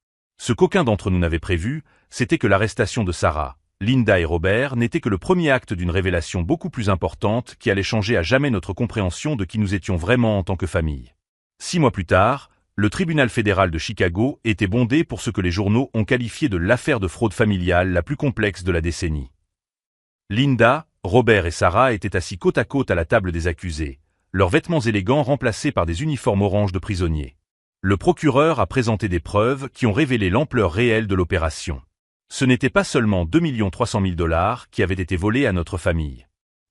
Ce qu'aucun d'entre nous n'avait prévu, c'était que l'arrestation de Sarah, Linda et Robert n'était que le premier acte d'une révélation beaucoup plus importante qui allait changer à jamais notre compréhension de qui nous étions vraiment en tant que famille. 6 mois plus tard, le tribunal fédéral de Chicago était bondé pour ce que les journaux ont qualifié de l'affaire de fraude familiale la plus complexe de la décennie. Linda, Robert et Sarah étaient assis côte à côte à la table des accusés, leurs vêtements élégants remplacés par des uniformes orange de prisonniers. Le procureur a présenté des preuves qui ont révélé l'ampleur réelle de l'opération. Ce n'était pas seulement 2 300 000 $ qui avaient été volés à notre famille.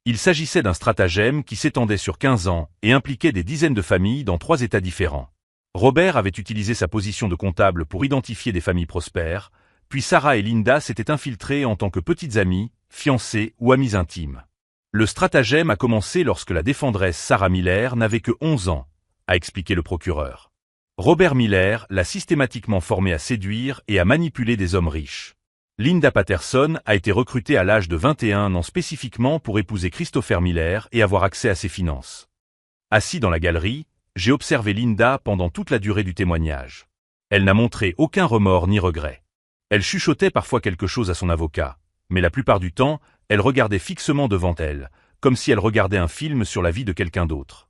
Il s'agissait d'un stratagème qui s'étendait sur 15 ans et impliquait des dizaines de familles dans 3 États différents. Robert avait utilisé sa position de comptable pour identifier des familles prospères, puis Sarah et Linda s'étaient infiltrées en tant que petites amies, fiancées ou amies intimes. Le stratagème a commencé lorsque la défendresse Sarah Miller n'avait que 11 ans, a expliqué le procureur. Robert Miller l'a systématiquement formée à séduire et à manipuler des hommes riches. Linda Patterson a été recrutée à l'âge de 21 ans spécifiquement pour épouser Christopher Miller et avoir accès à ses finances. Assis dans la galerie, j'ai observé Linda pendant toute la durée du témoignage. Elle n'a montré aucun remords ni regret. Elle chuchotait parfois quelque chose à son avocat, mais la plupart du temps, elle regardait fixement devant elle, comme si elle regardait un film sur la vie de quelqu'un d'autre.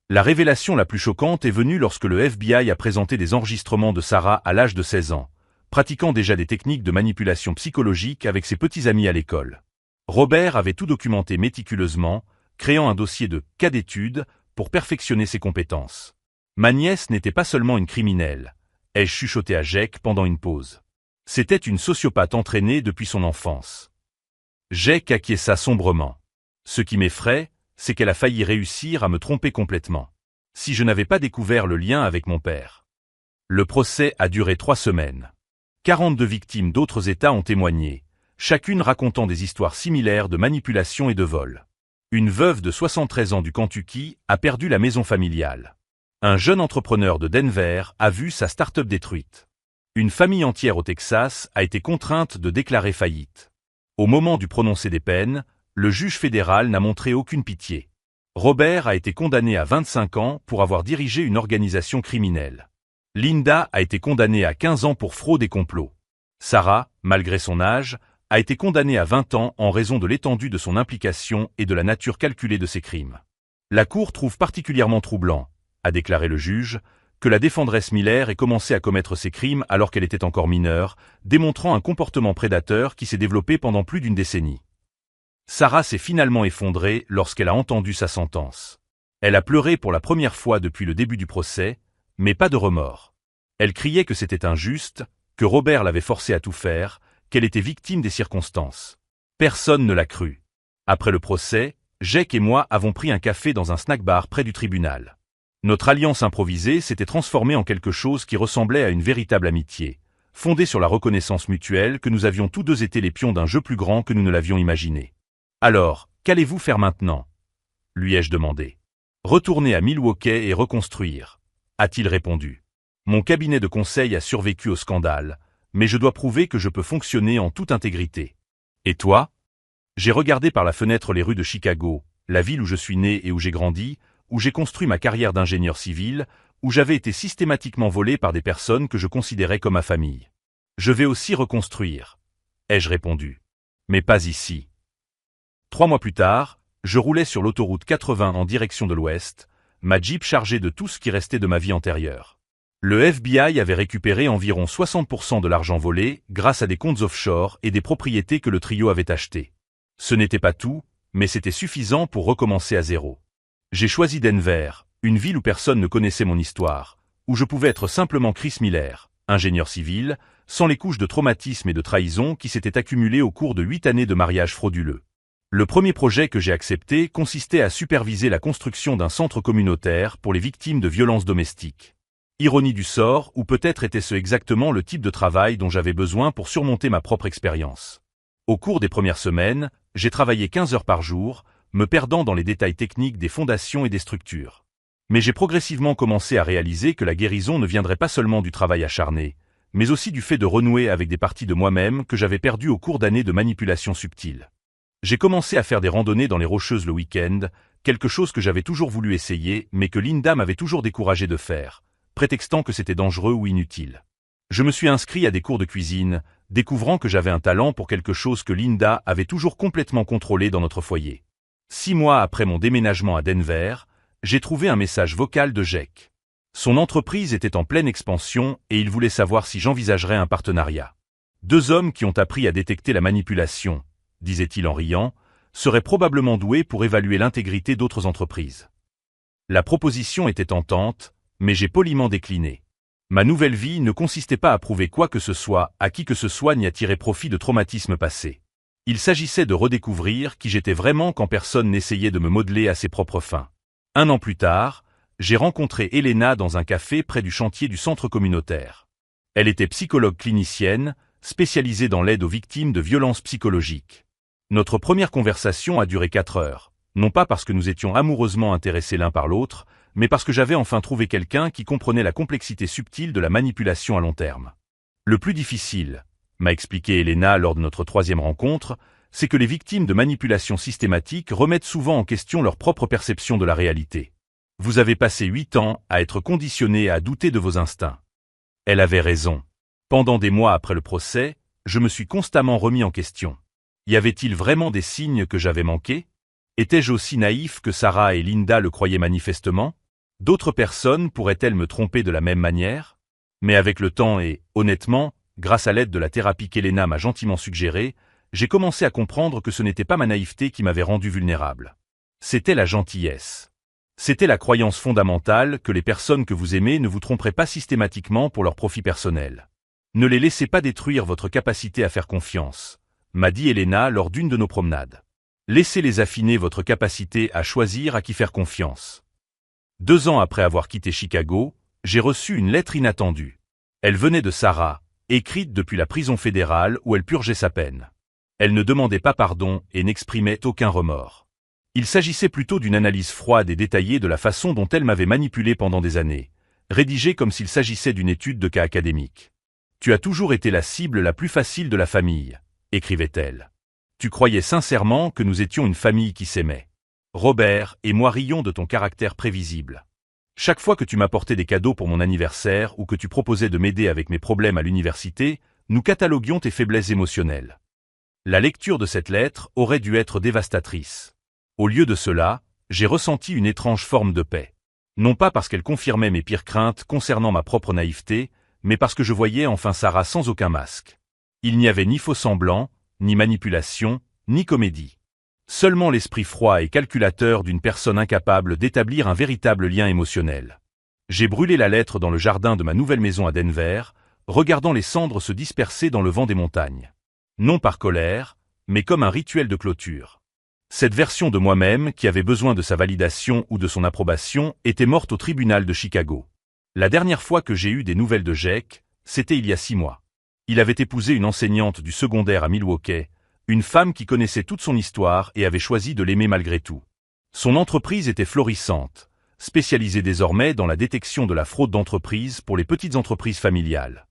La révélation la plus choquante est venue lorsque le FBI a présenté des enregistrements de Sarah à l'âge de 16 ans, pratiquant déjà des techniques de manipulation psychologique avec ses petits amis à l'école. Robert avait tout documenté méticuleusement, créant un dossier de cas d'étude pour perfectionner ses compétences. Ma nièce n'était pas seulement une criminelle, ai-je chuchoté à Jake pendant une pause. C'était une sociopathe entraînée depuis son enfance. Jake acquiesça sombrement. Ce qui m'effraie, c'est qu'elle a failli réussir à me tromper complètement. Si je n'avais pas découvert le lien avec mon père. Le procès a duré 3 semaines. 42 victimes d'autres États ont témoigné, chacune racontant des histoires similaires de manipulation et de vol. Une veuve de 73 ans du Kentucky a perdu la maison familiale. Un jeune entrepreneur de Denver a vu sa start-up détruite. Une famille entière au Texas a été contrainte de déclarer faillite. Au moment du prononcé des peines, le juge fédéral n'a montré aucune pitié. Robert a été condamné à 25 ans pour avoir dirigé une organisation criminelle. Linda a été condamnée à 15 ans pour fraude et complot. Sarah, malgré son âge, a été condamnée à 20 ans en raison de l'étendue de son implication et de la nature calculée de ses crimes. La Cour trouve particulièrement troublant, a déclaré le juge, que la défendresse Miller ait commencé à commettre ses crimes alors qu'elle était encore mineure, démontrant un comportement prédateur qui s'est développé pendant plus d'une décennie. Sarah s'est finalement effondrée lorsqu'elle a entendu sa sentence. Elle a pleuré pour la première fois depuis le début du procès, mais pas de remords. Elle criait que c'était injuste, que Robert l'avait forcée à tout faire, qu'elle était victime des circonstances. Personne ne l'a cru. Après le procès, Jake et moi avons pris un café dans un snack-bar près du tribunal. Notre alliance improvisée s'était transformée en quelque chose qui ressemblait à une véritable amitié, fondée sur la reconnaissance mutuelle que nous avions tous deux été les pions d'un jeu plus grand que nous ne l'avions imaginé. Alors, qu'allez-vous faire maintenant ? Lui ai-je demandé. Retourner à Milwaukee et reconstruire, a-t-il répondu. Mon cabinet de conseil a survécu au scandale, mais je dois prouver que je peux fonctionner en toute intégrité. Et toi ? J'ai regardé par la fenêtre les rues de Chicago, la ville où je suis né et où j'ai grandi, où j'ai construit ma carrière d'ingénieur civil, où j'avais été systématiquement volé par des personnes que je considérais comme ma famille. Je vais aussi reconstruire, ai-je répondu. Mais pas ici. 3 mois plus tard, je roulais sur l'autoroute 80 en direction de l'ouest, ma Jeep chargée de tout ce qui restait de ma vie antérieure. Le FBI avait récupéré environ 60% de l'argent volé grâce à des comptes offshore et des propriétés que le trio avait achetées. Ce n'était pas tout, mais c'était suffisant pour recommencer à zéro. J'ai choisi Denver, une ville où personne ne connaissait mon histoire, où je pouvais être simplement Chris Miller, ingénieur civil, sans les couches de traumatisme et de trahison qui s'étaient accumulées au cours de 8 années de mariage frauduleux. Le premier projet que j'ai accepté consistait à superviser la construction d'un centre communautaire pour les victimes de violences domestiques. Ironie du sort, ou peut-être était-ce exactement le type de travail dont j'avais besoin pour surmonter ma propre expérience. Au cours des premières semaines, j'ai travaillé 15 heures par jour, me perdant dans les détails techniques des fondations et des structures. Mais j'ai progressivement commencé à réaliser que la guérison ne viendrait pas seulement du travail acharné, mais aussi du fait de renouer avec des parties de moi-même que j'avais perdues au cours d'années de manipulation subtile. J'ai commencé à faire des randonnées dans les Rocheuses le week-end, quelque chose que j'avais toujours voulu essayer mais que Linda m'avait toujours découragé de faire, prétextant que c'était dangereux ou inutile. Je me suis inscrit à des cours de cuisine, découvrant que j'avais un talent pour quelque chose que Linda avait toujours complètement contrôlé dans notre foyer. 6 mois après mon déménagement à Denver, j'ai trouvé un message vocal de Jake. Son entreprise était en pleine expansion et il voulait savoir si j'envisagerais un partenariat. 2 hommes qui ont appris à détecter la manipulation, disait-il en riant, seraient probablement doués pour évaluer l'intégrité d'autres entreprises. La proposition était tentante, mais j'ai poliment décliné. Ma nouvelle vie ne consistait pas à prouver quoi que ce soit à qui que ce soit ni à tirer profit de traumatismes passés. Il s'agissait de redécouvrir qui j'étais vraiment quand personne n'essayait de me modeler à ses propres fins. 1 an plus tard, j'ai rencontré Elena dans un café près du chantier du centre communautaire. Elle était psychologue clinicienne, spécialisée dans l'aide aux victimes de violences psychologiques. Notre première conversation a duré 4 heures, non pas parce que nous étions amoureusement intéressés l'un par l'autre, mais parce que j'avais enfin trouvé quelqu'un qui comprenait la complexité subtile de la manipulation à long terme. Le plus difficile, m'a expliqué Elena lors de notre 3e rencontre, c'est que les victimes de manipulation systématique remettent souvent en question leur propre perception de la réalité. Vous avez passé 8 ans à être conditionné à douter de vos instincts. Elle avait raison. Pendant des mois après le procès, je me suis constamment remis en question. Y avait-il vraiment des signes que j'avais manqués? Étais-je aussi naïf que Sarah et Linda le croyaient manifestement? D'autres personnes pourraient-elles me tromper de la même manière? Mais avec le temps et, honnêtement, grâce à l'aide de la thérapie qu'Elena m'a gentiment suggérée, j'ai commencé à comprendre que ce n'était pas ma naïveté qui m'avait rendu vulnérable. C'était la gentillesse. C'était la croyance fondamentale que les personnes que vous aimez ne vous tromperaient pas systématiquement pour leur profit personnel. Ne les laissez pas détruire votre capacité à faire confiance, m'a dit Elena lors d'une de nos promenades. Laissez-les affiner votre capacité à choisir à qui faire confiance. 2 ans après avoir quitté Chicago, j'ai reçu une lettre inattendue. Elle venait de Sarah, écrite depuis la prison fédérale où elle purgeait sa peine. Elle ne demandait pas pardon et n'exprimait aucun remords. Il s'agissait plutôt d'une analyse froide et détaillée de la façon dont elle m'avait manipulé pendant des années, rédigée comme s'il s'agissait d'une étude de cas académique. « Tu as toujours été la cible la plus facile de la famille », écrivait-elle. « Tu croyais sincèrement que nous étions une famille qui s'aimait. Robert et moi rions de ton caractère prévisible. Chaque fois que tu m'apportais des cadeaux pour mon anniversaire ou que tu proposais de m'aider avec mes problèmes à l'université, nous cataloguions tes faiblesses émotionnelles. » La lecture de cette lettre aurait dû être dévastatrice. Au lieu de cela, j'ai ressenti une étrange forme de paix. Non pas parce qu'elle confirmait mes pires craintes concernant ma propre naïveté, mais parce que je voyais enfin Sarah sans aucun masque. Il n'y avait ni faux semblant, ni manipulation, ni comédie. Seulement l'esprit froid et calculateur d'une personne incapable d'établir un véritable lien émotionnel. J'ai brûlé la lettre dans le jardin de ma nouvelle maison à Denver, regardant les cendres se disperser dans le vent des montagnes. Non par colère, mais comme un rituel de clôture. Cette version de moi-même, qui avait besoin de sa validation ou de son approbation, était morte au tribunal de Chicago. La dernière fois que j'ai eu des nouvelles de Jake, c'était il y a 6 mois. Il avait épousé une enseignante du secondaire à Milwaukee, une femme qui connaissait toute son histoire et avait choisi de l'aimer malgré tout. Son entreprise était florissante, spécialisée désormais dans la détection de la fraude d'entreprise pour les petites entreprises familiales.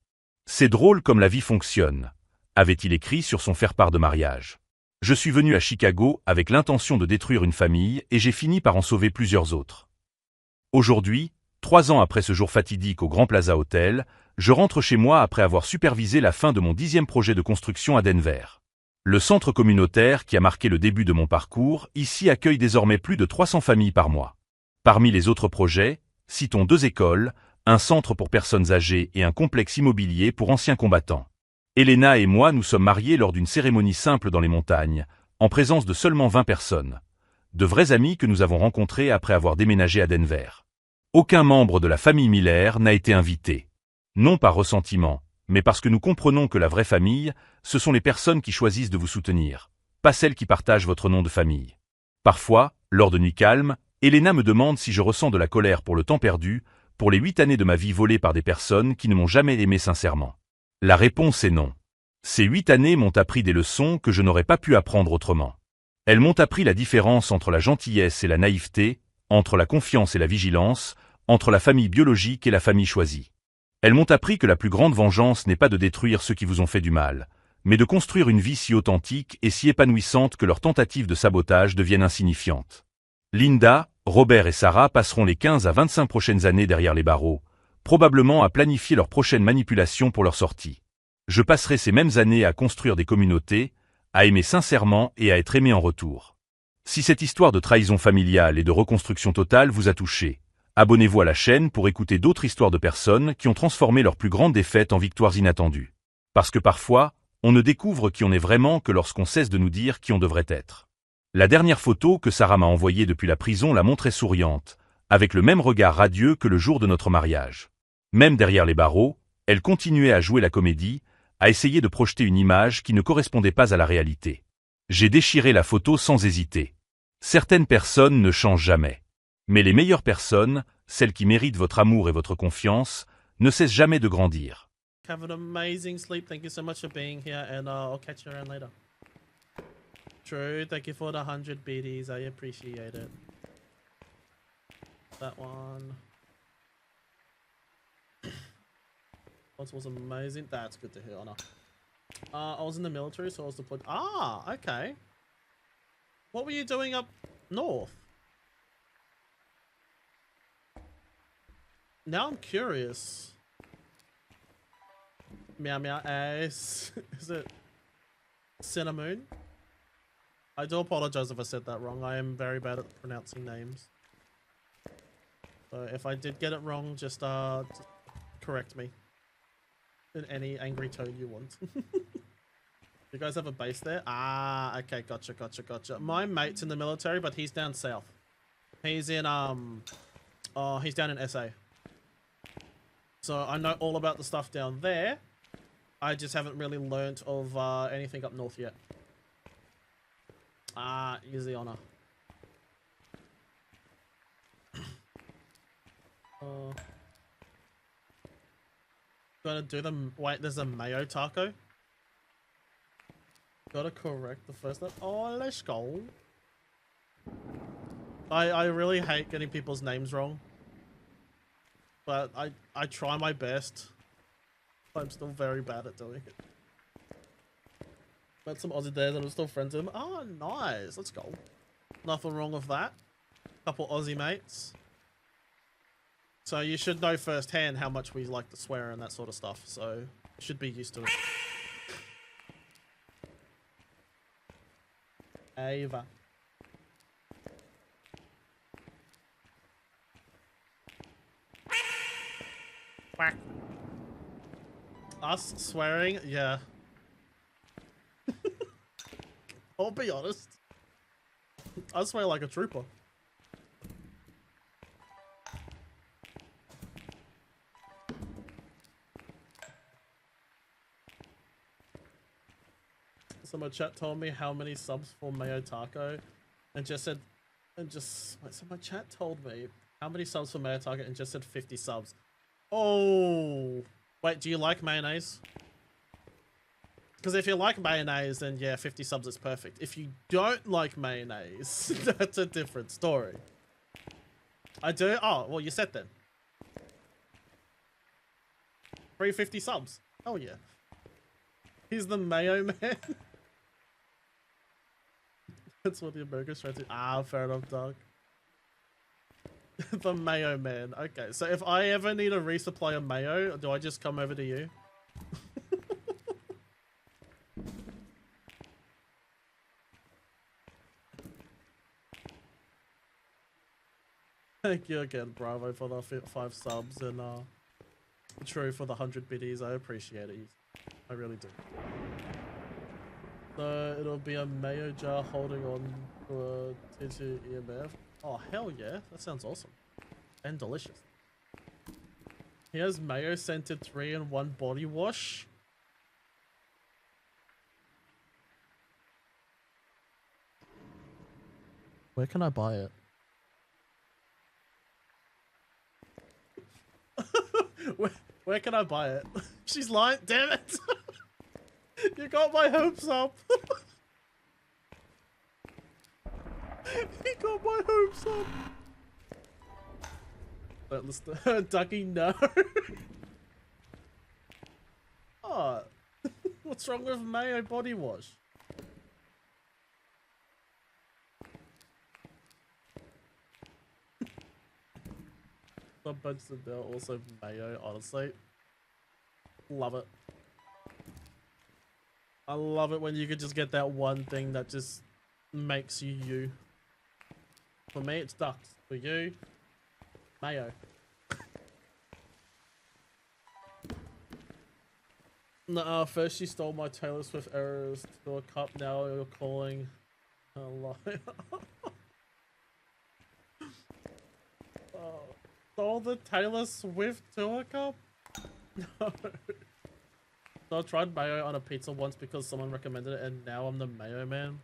C'est drôle comme la vie fonctionne, avait-il écrit sur son faire-part de mariage. Je suis venu à Chicago avec l'intention de détruire une famille et j'ai fini par en sauver plusieurs autres. Aujourd'hui, 3 ans après ce jour fatidique au Grand Plaza Hotel, je rentre chez moi après avoir supervisé la fin de mon 10e projet de construction à Denver. Le centre communautaire qui a marqué le début de mon parcours, ici accueille désormais plus de 300 familles par mois. Parmi les autres projets, citons 2 écoles, un centre pour personnes âgées et un complexe immobilier pour anciens combattants. Elena et moi nous sommes mariés lors d'une cérémonie simple dans les montagnes, en présence de seulement 20 personnes. De vrais amis que nous avons rencontrés après avoir déménagé à Denver. Aucun membre de la famille Miller n'a été invité. Non par ressentiment, mais parce que nous comprenons que la vraie famille, ce sont les personnes qui choisissent de vous soutenir, pas celles qui partagent votre nom de famille. Parfois, lors de nuits calmes, Elena me demande si je ressens de la colère pour le temps perdu, pour les 8 années de ma vie volées par des personnes qui ne m'ont jamais aimé sincèrement. La réponse est non. Ces 8 années m'ont appris des leçons que je n'aurais pas pu apprendre autrement. Elles m'ont appris la différence entre la gentillesse et la naïveté, entre la confiance et la vigilance, entre la famille biologique et la famille choisie. Elles m'ont appris que la plus grande vengeance n'est pas de détruire ceux qui vous ont fait du mal, mais de construire une vie si authentique et si épanouissante que leurs tentatives de sabotage deviennent insignifiantes. Linda, Robert et Sarah passeront les 15 à 25 prochaines années derrière les barreaux, probablement à planifier leur prochaine manipulation pour leur sortie. Je passerai ces mêmes années à construire des communautés, à aimer sincèrement et à être aimé en retour. Si cette histoire de trahison familiale et de reconstruction totale vous a touché, abonnez-vous à la chaîne pour écouter d'autres histoires de personnes qui ont transformé leurs plus grandes défaites en victoires inattendues. Parce que parfois, on ne découvre qui on est vraiment que lorsqu'on cesse de nous dire qui on devrait être. La dernière photo que Sarah m'a envoyée depuis la prison la montrait souriante, avec le même regard radieux que le jour de notre mariage. Même derrière les barreaux, elle continuait à jouer la comédie, à essayer de projeter une image qui ne correspondait pas à la réalité. J'ai déchiré la photo sans hésiter. Certaines personnes ne changent jamais. Mais les meilleures personnes, celles qui méritent votre amour et votre confiance, ne cessent jamais de grandir. Have an amazing sleep. Thank you so much for being here, and I'll catch you around later. True, thank you for the 100 BDs. I appreciate it. That one. That was amazing. That's good to hear, Honor. I was in the military, so I was deployed. Ah, okay. What were you doing up north? Now I'm curious. Meow meow ass. Is it Cinnamon? I do apologize if I said that wrong. I am very bad at pronouncing names. So if I did get it wrong, just correct me. In any angry tone you want. You guys have a base there? Ah, okay, gotcha. My mate's in the military, but he's down south. He's in, he's down in SA. So I know all about the stuff down there. I just haven't really learnt of anything up north yet. Ah, easy honor. Gotta do the... Wait, there's a mayo taco? Gotta correct the first name. Oh, let's go. I really hate getting people's names wrong. But I try my best. I'm still very bad at doing it. Met some Aussie there that I'm still friends with them. Oh, nice. Let's go. Nothing wrong with that. Couple Aussie mates. So you should know firsthand how much we like to swear and that sort of stuff. So you should be used to it. Ava. Quack. Us swearing? Yeah. I'll be honest. I swear like a trooper. So my chat told me how many subs for Mayo Taco and just said, so my chat told me how many subs for Mayo Taco and just said 50 subs. Oh, wait, do you like mayonnaise? Because if you like mayonnaise, then yeah, 50 subs is perfect. If you don't like mayonnaise, that's a different story. I do? Oh, well, you said then. 350 subs. Oh yeah. He's the mayo man. That's what the Americans trying to... Ah, fair enough, dog. The mayo man. Okay, so if I ever need a resupply of mayo, do I just come over to you? Thank you again, Bravo, for the 5 subs, and True for the 100 biddies. I appreciate it. I really do. So it'll be a mayo jar holding on to a T2 EMF. Oh, hell yeah. That sounds awesome. And delicious. He has mayo scented 3-in-1 body wash. Where can I buy it? where can I buy it? She's lying. Damn it. You got my hopes up. He got my hopes up. Don't listen to her. Ducky, no. Oh. What's wrong with mayo body wash? Some bunches of there also mayo, honestly. Love it. I love it when you could just get that one thing that just makes you you. For me, it's ducks. For you, mayo. Nah, first you stole my Taylor Swift errors to a cup, now you're calling a liar. Stole the Taylor Swift tour cup? No. So I tried mayo on a pizza once because someone recommended it, and now I'm the mayo man.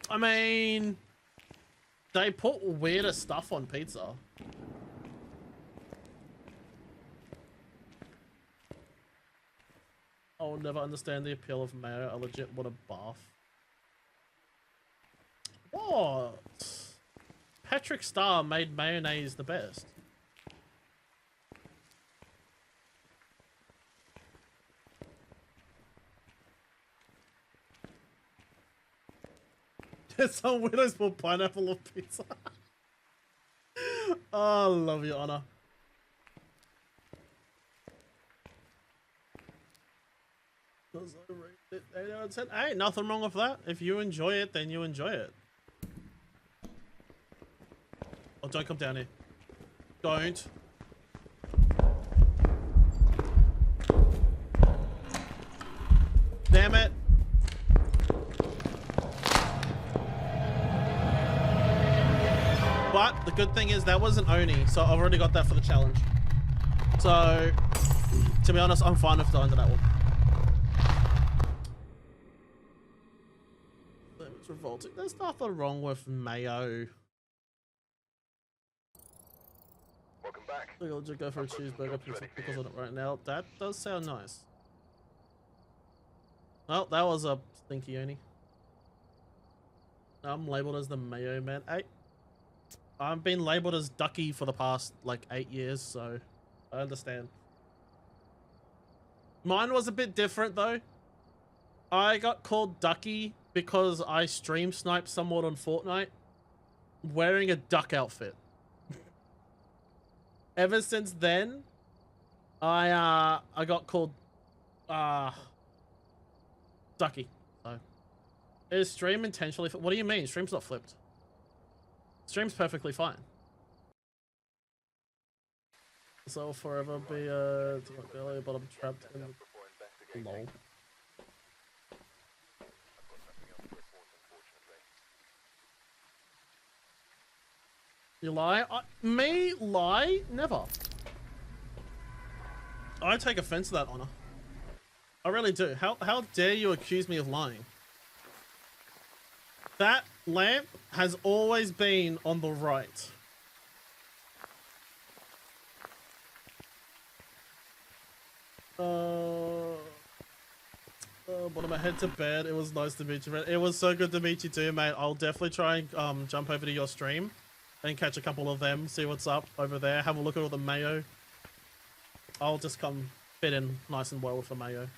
I mean, they put weirder stuff on pizza. I'll never understand the appeal of mayo. I legit want a bath. What? Patrick Star made mayonnaise the best. Some widows put pineapple on pizza. Oh, love you, Honor. Hey, nothing wrong with that. If you enjoy it, then you enjoy it. Oh, don't come down here. Don't. Damn it. But the good thing is that wasn't Oni, so I've already got that for the challenge. So, to be honest, I'm fine with dying to that one. That was revolting. There's nothing wrong with mayo. Welcome back. I think I'll just go for a cheeseburger, put some pickles on it right now. That does sound nice. Well, that was a stinky Oni. I'm labeled as the mayo man. Hey. I've been labeled as Ducky for the past, like, 8 years, so I understand. Mine was a bit different, though. I got called Ducky because I stream sniped someone on Fortnite wearing a duck outfit. Ever since then, I got called, Ducky. So, is stream intentionally... What do you mean? Stream's not flipped. Stream's perfectly fine. So I'll forever be belly, but I'm trapped in the lol. You lie? Me lie? Never. I take offense to that, Honor. I really do. How dare you accuse me of lying? That lamp has always been on the right. But I'm gonna head to bed. It was nice to meet you, man. It was so good to meet you too, mate. I'll definitely try and jump over to your stream and catch a couple of them, see what's up over there, have a look at all the mayo. I'll just come fit in nice and well with the mayo.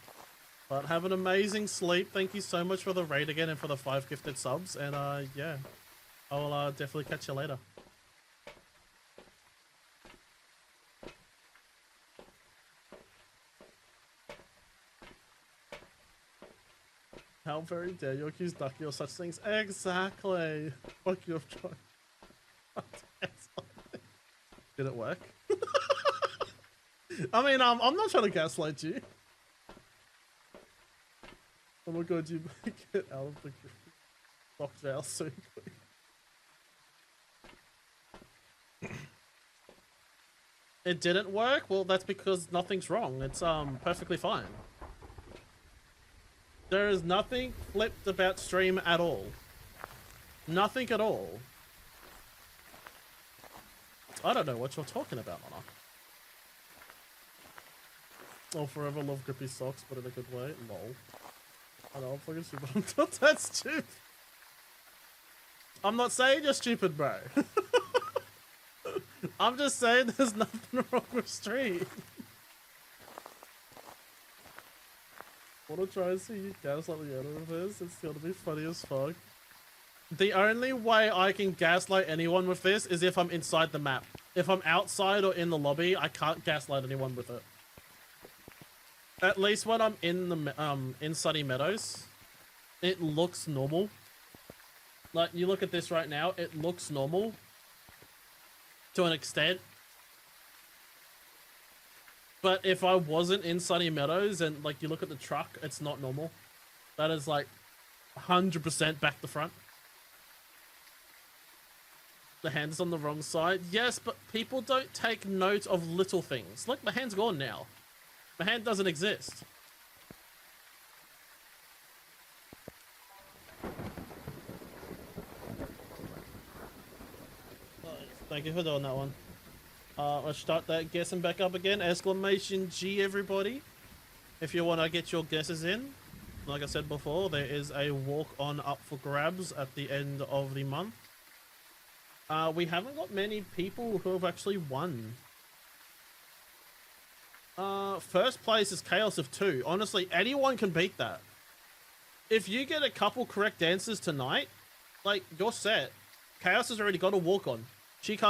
But have an amazing sleep. Thank you so much for the raid again and for the 5 gifted subs. And yeah, I'll definitely catch you later. How very dare you accuse Ducky or such things? Exactly. Fuck you, I've tried. Did it work? I mean, I'm not trying to gaslight you. Oh my god, you get out of the lock jail soon, please. It didn't work? Well, that's because nothing's wrong. It's perfectly fine. There is nothing flipped about stream at all. Nothing at all. I don't know what you're talking about, Honor. I'll forever love grippy socks, but in a good way. Lol. I know, I'm fucking stupid. I'm not that stupid. I'm not saying you're stupid, bro. I'm just saying there's nothing wrong with stream. Wanna try and see you gaslight the end of this? It's gonna be funny as fuck. The only way I can gaslight anyone with this is if I'm inside the map. If I'm outside or in the lobby, I can't gaslight anyone with it. At least when I'm in the in Sunny Meadows, it looks normal. Like, you look at this right now, it looks normal to an extent. But if I wasn't in Sunny Meadows and, like, you look at the truck, it's not normal. That is, like, 100% back to front. The hand's on the wrong side. Yes, but people don't take note of little things. Look, the hand's gone now. The hand doesn't exist. Thank you for doing that one. Let's start that guessing back up again. Exclamation G, everybody. If you want to get your guesses in, like I said before, there is a walk-on up for grabs at the end of the month. We haven't got many people who have actually won. First place is Chaos of 2. Honestly, anyone can beat that. If you get a couple correct answers tonight, like, you're set. Chaos has already got a walk on. She can't